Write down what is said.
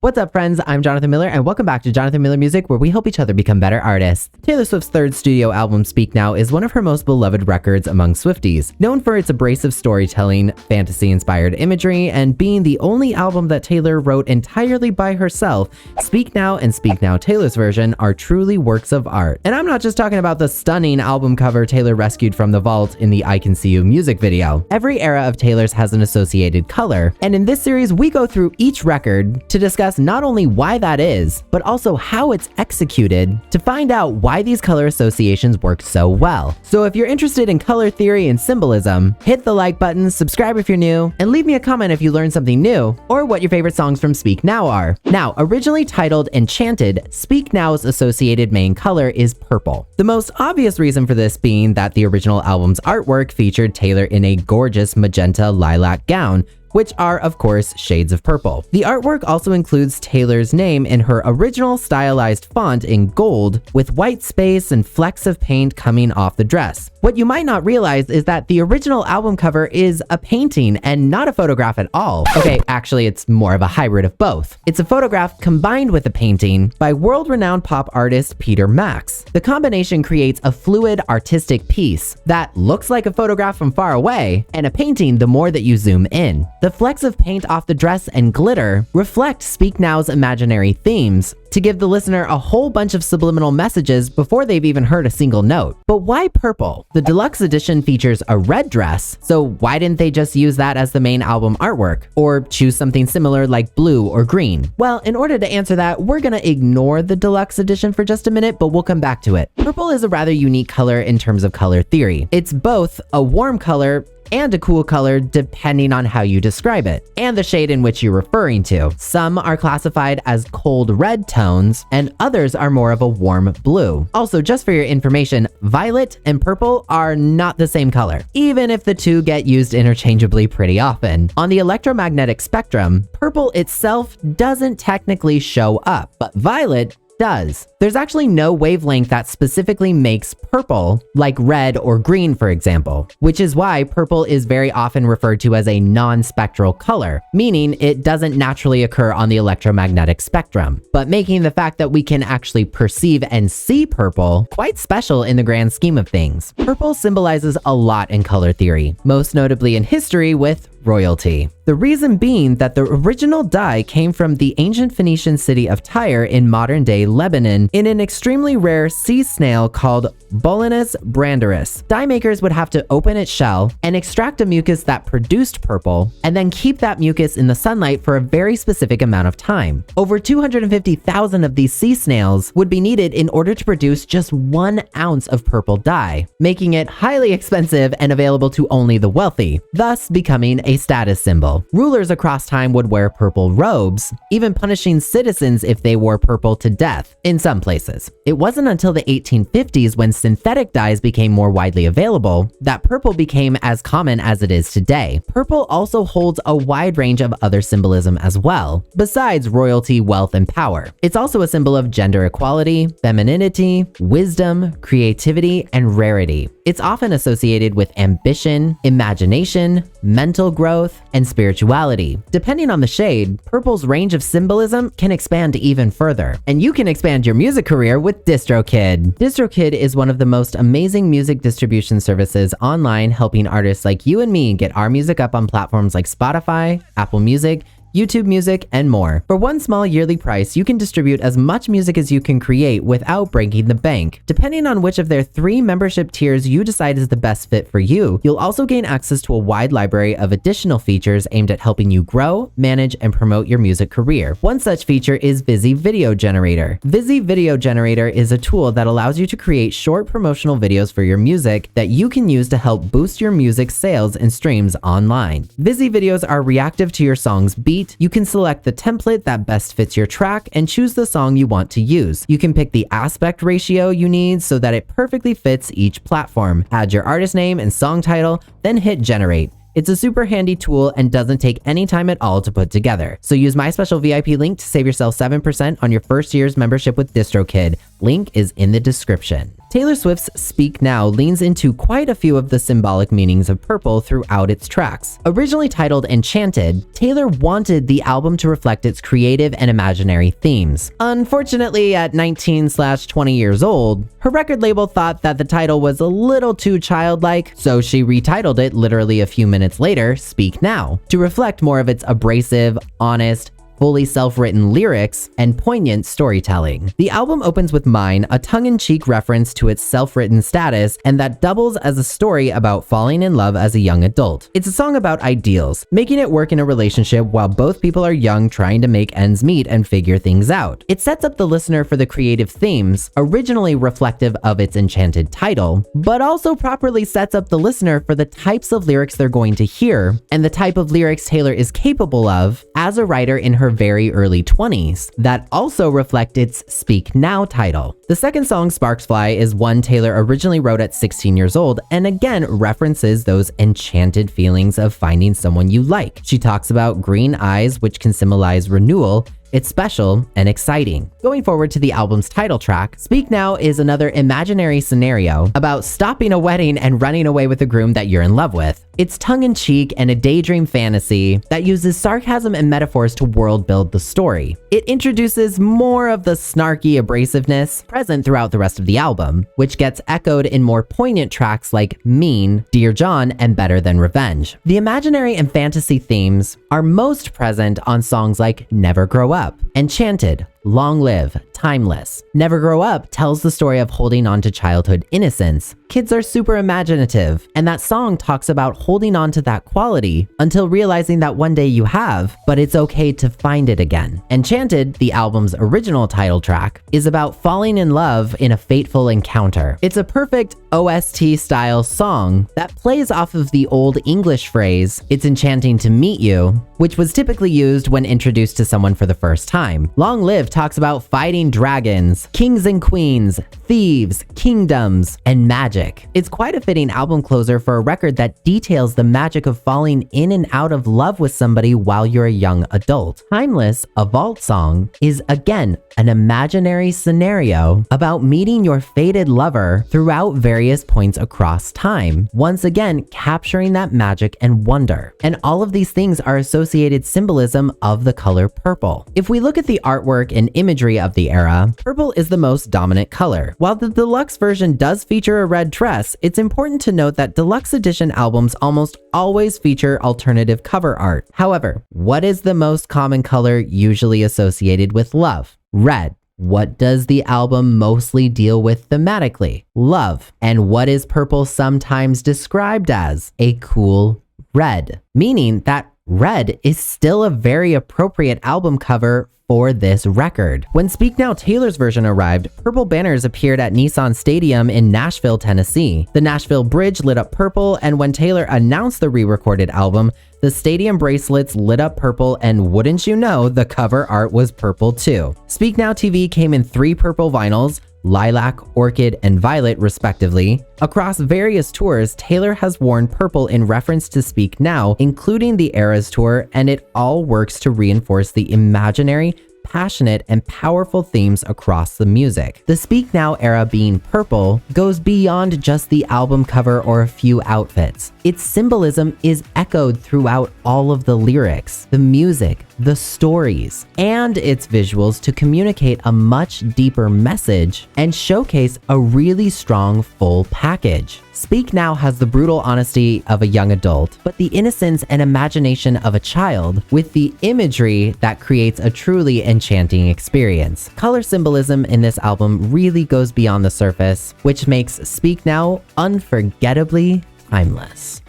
What's up, friends? I'm Jonathan Miller, and welcome back to Jonathan Miller Music, where we help each other become better artists. Taylor Swift's third studio album, Speak Now, is one of her most beloved records among Swifties. Known for its abrasive storytelling, fantasy-inspired imagery, and being the only album that Taylor wrote entirely by herself, Speak Now and Speak Now Taylor's version are truly works of art. And I'm not just talking about the stunning album cover Taylor rescued from the vault in the I Can See You music video. Every era of Taylor's has an associated color, and in this series, we go through each record to discuss not only why that is, but also how it's executed to find out why these color associations work so well. So if you're interested in color theory and symbolism, hit the like button, subscribe if you're new, and leave me a comment if you learned something new, or what your favorite songs from Speak Now are. Now, originally titled Enchanted, Speak Now's associated main color is purple. The most obvious reason for this being that the original album's artwork featured Taylor in a gorgeous magenta lilac gown, which are, of course, shades of purple. The artwork also includes Taylor's name in her original stylized font in gold, with white space and flecks of paint coming off the dress. What you might not realize is that the original album cover is a painting and not a photograph at all. Okay, actually, it's more of a hybrid of both. It's a photograph combined with a painting by world-renowned pop artist Peter Max. The combination creates a fluid, artistic piece that looks like a photograph from far away, and a painting the more that you zoom in. The flecks of paint off the dress and glitter reflect Speak Now's imaginary themes to give the listener a whole bunch of subliminal messages before they've even heard a single note. But why purple? The deluxe edition features a red dress, so why didn't they just use that as the main album artwork? Or choose something similar like blue or green? Well, in order to answer that, we're gonna ignore the deluxe edition for just a minute, but we'll come back to it. Purple is a rather unique color in terms of color theory. It's both a warm color and a cool color depending on how you describe it, and the shade in which you're referring to. Some are classified as cold red tones, and others are more of a warm blue. Also, just for your information, violet and purple are not the same color, even if the two get used interchangeably pretty often. On the electromagnetic spectrum, purple itself doesn't technically show up, but violet does. There's actually no wavelength that specifically makes purple, like red or green, for example, which is why purple is very often referred to as a non-spectral color, meaning it doesn't naturally occur on the electromagnetic spectrum, but making the fact that we can actually perceive and see purple quite special in the grand scheme of things. Purple symbolizes a lot in color theory, most notably in history with royalty. The reason being that the original dye came from the ancient Phoenician city of Tyre in modern-day Lebanon in an extremely rare sea snail called Bolanus brandaris. Dye makers would have to open its shell and extract a mucus that produced purple, and then keep that mucus in the sunlight for a very specific amount of time. Over 250,000 of these sea snails would be needed in order to produce just 1 ounce of purple dye, making it highly expensive and available to only the wealthy, thus becoming a status symbol. Rulers across time would wear purple robes, even punishing citizens if they wore purple to death in some places. It wasn't until the 1850s, when synthetic dyes became more widely available, that purple became as common as it is today. Purple also holds a wide range of other symbolism as well, besides royalty, wealth, and power. It's also a symbol of gender equality, femininity, wisdom, creativity, and rarity. It's often associated with ambition, imagination, mental growth, and spirituality. Depending on the shade, purple's range of symbolism can expand even further. And you can expand your music career with DistroKid. DistroKid is one of the most amazing music distribution services online, helping artists like you and me get our music up on platforms like Spotify, Apple Music, YouTube Music, and more. For one small yearly price, you can distribute as much music as you can create without breaking the bank. Depending on which of their 3 membership tiers you decide is the best fit for you, you'll also gain access to a wide library of additional features aimed at helping you grow, manage, and promote your music career. One such feature is Visi Video Generator. Visi Video Generator is a tool that allows you to create short promotional videos for your music that you can use to help boost your music sales and streams online. Visi videos are reactive to your song's beat. You can select the template that best fits your track and choose the song you want to use. You can pick the aspect ratio you need so that it perfectly fits each platform. Add your artist name and song title, then hit generate. It's a super handy tool and doesn't take any time at all to put together. So use my special VIP link to save yourself 7% on your first year's membership with DistroKid. Link is in the description. Taylor Swift's Speak Now leans into quite a few of the symbolic meanings of purple throughout its tracks. Originally titled Enchanted, Taylor wanted the album to reflect its creative and imaginary themes. Unfortunately, at 19/20 years old, her record label thought that the title was a little too childlike, so she retitled it literally a few minutes later, Speak Now, to reflect more of its abrasive, honest, fully self-written lyrics, and poignant storytelling. The album opens with Mine, a tongue-in-cheek reference to its self-written status, and that doubles as a story about falling in love as a young adult. It's a song about ideals, making it work in a relationship while both people are young, trying to make ends meet and figure things out. It sets up the listener for the creative themes, originally reflective of its Enchanted title, but also properly sets up the listener for the types of lyrics they're going to hear, and the type of lyrics Taylor is capable of as a writer in her very early 20s that also reflect its Speak Now title. The second song, Sparksfly, is one Taylor originally wrote at 16 years old and again references those enchanted feelings of finding someone you like. She talks about green eyes, which can symbolize renewal. It's special and exciting. Going forward to the album's title track, Speak Now is another imaginary scenario about stopping a wedding and running away with a groom that you're in love with. It's tongue-in-cheek and a daydream fantasy that uses sarcasm and metaphors to world build the story. It introduces more of the snarky abrasiveness present throughout the rest of the album, which gets echoed in more poignant tracks like Mean, Dear John, and Better Than Revenge. The imaginary and fantasy themes are most present on songs like Never Grow Up, Enchanted, Long Live, Timeless. Never Grow Up tells the story of holding on to childhood innocence. Kids are super imaginative, and that song talks about holding on to that quality until realizing that one day you have, but it's okay to find it again. Enchanted, the album's original title track, is about falling in love in a fateful encounter. It's a perfect OST-style song that plays off of the Old English phrase, "It's enchanting to meet you," which was typically used when introduced to someone for the first time. Long Live talks about fighting dragons, kings and queens, thieves, kingdoms, and magic. It's quite a fitting album closer for a record that details the magic of falling in and out of love with somebody while you're a young adult. Timeless, a vault song, is again an imaginary scenario about meeting your fated lover throughout various points across time, once again capturing that magic and wonder. And all of these things are associated symbolism of the color purple. If we look at the artwork and imagery of the era, purple is the most dominant color. While the deluxe version does feature a red dress, it's important to note that deluxe edition albums almost always feature alternative cover art. However, what is the most common color usually associated with love? Red. What does the album mostly deal with thematically? Love. And what is purple sometimes described as? A cool red. Meaning that red is still a very appropriate album cover for this record. When Speak Now Taylor's version arrived, purple banners appeared at Nissan Stadium in Nashville, Tennessee. The Nashville Bridge lit up purple, and when Taylor announced the re-recorded album, the stadium bracelets lit up purple, and wouldn't you know, the cover art was purple too. Speak Now TV came in 3 purple vinyls, lilac, orchid, and violet respectively. Across various tours, Taylor has worn purple in reference to Speak Now, including the Eras tour, and it all works to reinforce the imaginary, passionate, and powerful themes across the music. The Speak Now era being purple goes beyond just the album cover or a few outfits. Its symbolism is echoed throughout all of the lyrics, the music, the stories, and its visuals to communicate a much deeper message and showcase a really strong full package. Speak Now has the brutal honesty of a young adult, but the innocence and imagination of a child, with the imagery that creates a truly enchanting experience. Color symbolism in this album really goes beyond the surface, which makes Speak Now unforgettably timeless.